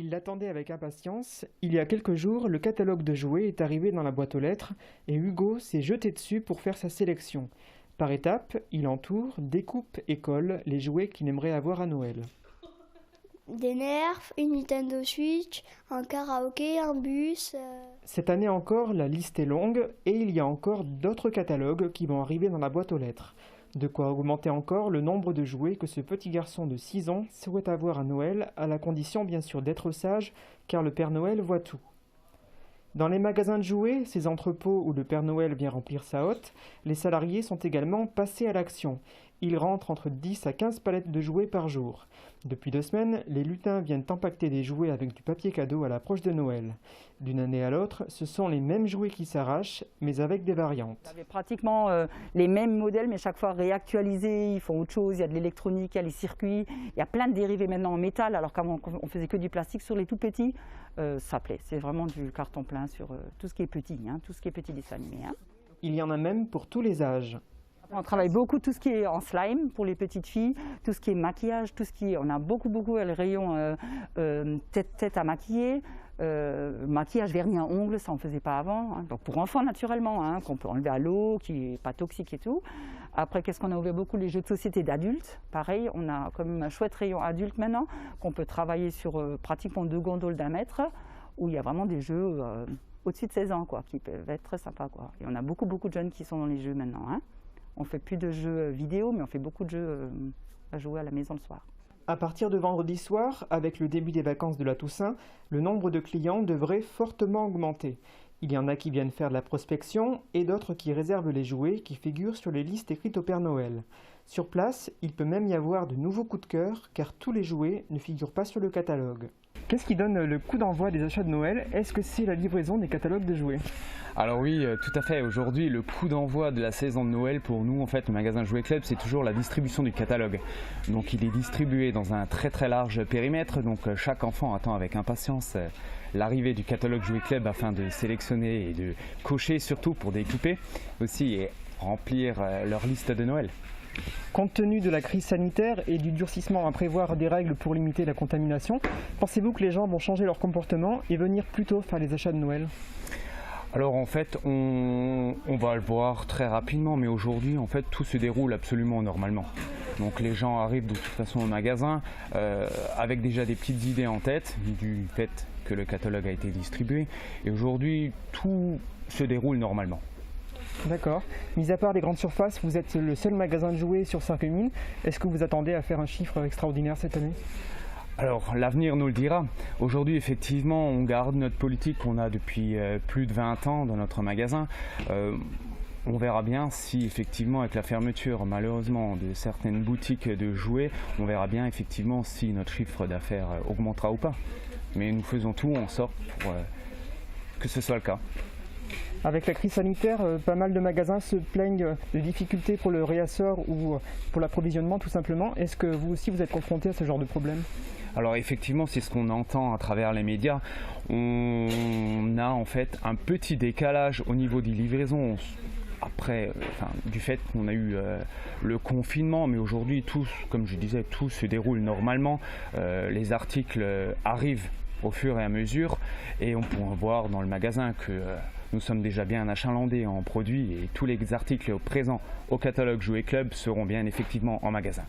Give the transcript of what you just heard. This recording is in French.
Il l'attendait avec impatience. Il y a quelques jours, le catalogue de jouets est arrivé dans la boîte aux lettres et Hugo s'est jeté dessus pour faire sa sélection. Par étapes, il entoure, découpe et colle les jouets qu'il aimerait avoir à Noël. Des Nerfs, une Nintendo Switch, un karaoké, un bus. Cette année encore, la liste est longue et il y a encore d'autres catalogues qui vont arriver dans la boîte aux lettres. De quoi augmenter encore le nombre de jouets que ce petit garçon de 6 ans souhaite avoir à Noël, à la condition bien sûr d'être sage, car le Père Noël voit tout. Dans les magasins de jouets, ces entrepôts où le Père Noël vient remplir sa hotte, les salariés sont également passés à l'action. Ils rentrent entre 10 à 15 palettes de jouets par jour. Depuis 2 semaines, les lutins viennent empaqueter des jouets avec du papier cadeau à l'approche de Noël. D'une année à l'autre, ce sont les mêmes jouets qui s'arrachent, mais avec des variantes. Vous avez pratiquement les mêmes modèles, mais chaque fois réactualisés. Ils font autre chose, il y a de l'électronique, il y a les circuits. Il y a plein de dérivés maintenant en métal, alors qu'avant on faisait que du plastique sur les tout petits. Ça plaît, c'est vraiment du carton plein sur tout ce qui est petit, tout ce qui est petit dessin animé. Il y en a même pour tous les âges. On travaille beaucoup tout ce qui est en slime pour les petites filles, tout ce qui est maquillage, on a beaucoup le rayon tête à maquiller, maquillage vernis à ongles, ça on ne faisait pas avant, donc pour enfants naturellement, qu'on peut enlever à l'eau, qui n'est pas toxique et tout. Après, qu'est-ce qu'on a ouvert beaucoup? Les jeux de société d'adultes, pareil, on a quand même un chouette rayon adulte maintenant, qu'on peut travailler sur pratiquement 2 gondoles d'1 mètre, où il y a vraiment des jeux au-dessus de 16 ans, qui peuvent être très sympas, Et on a beaucoup de jeunes qui sont dans les jeux maintenant. On ne fait plus de jeux vidéo, mais on fait beaucoup de jeux à jouer à la maison le soir. À partir de vendredi soir, avec le début des vacances de la Toussaint, le nombre de clients devrait fortement augmenter. Il y en a qui viennent faire de la prospection et d'autres qui réservent les jouets qui figurent sur les listes écrites au Père Noël. Sur place, il peut même y avoir de nouveaux coups de cœur, car tous les jouets ne figurent pas sur le catalogue. Qu'est-ce qui donne le coup d'envoi des achats de Noël? Est-ce que c'est la livraison des catalogues de jouets? Alors oui, tout à fait. Aujourd'hui, le coup d'envoi de la saison de Noël pour nous, en fait, le magasin Jouet Club, c'est toujours la distribution du catalogue. Donc il est distribué dans un très large périmètre, donc chaque enfant attend avec impatience l'arrivée du catalogue Jouet Club afin de sélectionner et de cocher, surtout pour découper aussi et remplir leur liste de Noël. Compte tenu de la crise sanitaire et du durcissement à prévoir des règles pour limiter la contamination, pensez-vous que les gens vont changer leur comportement et venir plus tôt faire les achats de Noël? Alors en fait, on va le voir très rapidement, mais aujourd'hui, en fait, tout se déroule absolument normalement. Donc les gens arrivent de toute façon au magasin avec déjà des petites idées en tête du fait que le catalogue a été distribué. Et aujourd'hui, tout se déroule normalement. D'accord. Mis à part les grandes surfaces, vous êtes le seul magasin de jouets sur Saint-Rémy. Est-ce que vous attendez à faire un chiffre extraordinaire cette année? Alors l'avenir nous le dira. Aujourd'hui effectivement on garde notre politique qu'on a depuis plus de 20 ans dans notre magasin. On verra bien si effectivement avec la fermeture malheureusement de certaines boutiques de jouets, on verra bien effectivement si notre chiffre d'affaires augmentera ou pas. Mais nous faisons tout en sorte pour que ce soit le cas. Avec la crise sanitaire, pas mal de magasins se plaignent de difficultés pour le réassort ou pour l'approvisionnement tout simplement. Est-ce que vous aussi vous êtes confronté à ce genre de problème? Alors effectivement, c'est ce qu'on entend à travers les médias. On a en fait un petit décalage au niveau des livraisons. Après, du fait qu'on a eu le confinement, mais aujourd'hui, comme je disais, tout se déroule normalement. Les articles arrivent au fur et à mesure et on pourra voir dans le magasin que nous sommes déjà bien achalandés en produits et tous les articles présents au catalogue Jouet Club seront bien effectivement en magasin.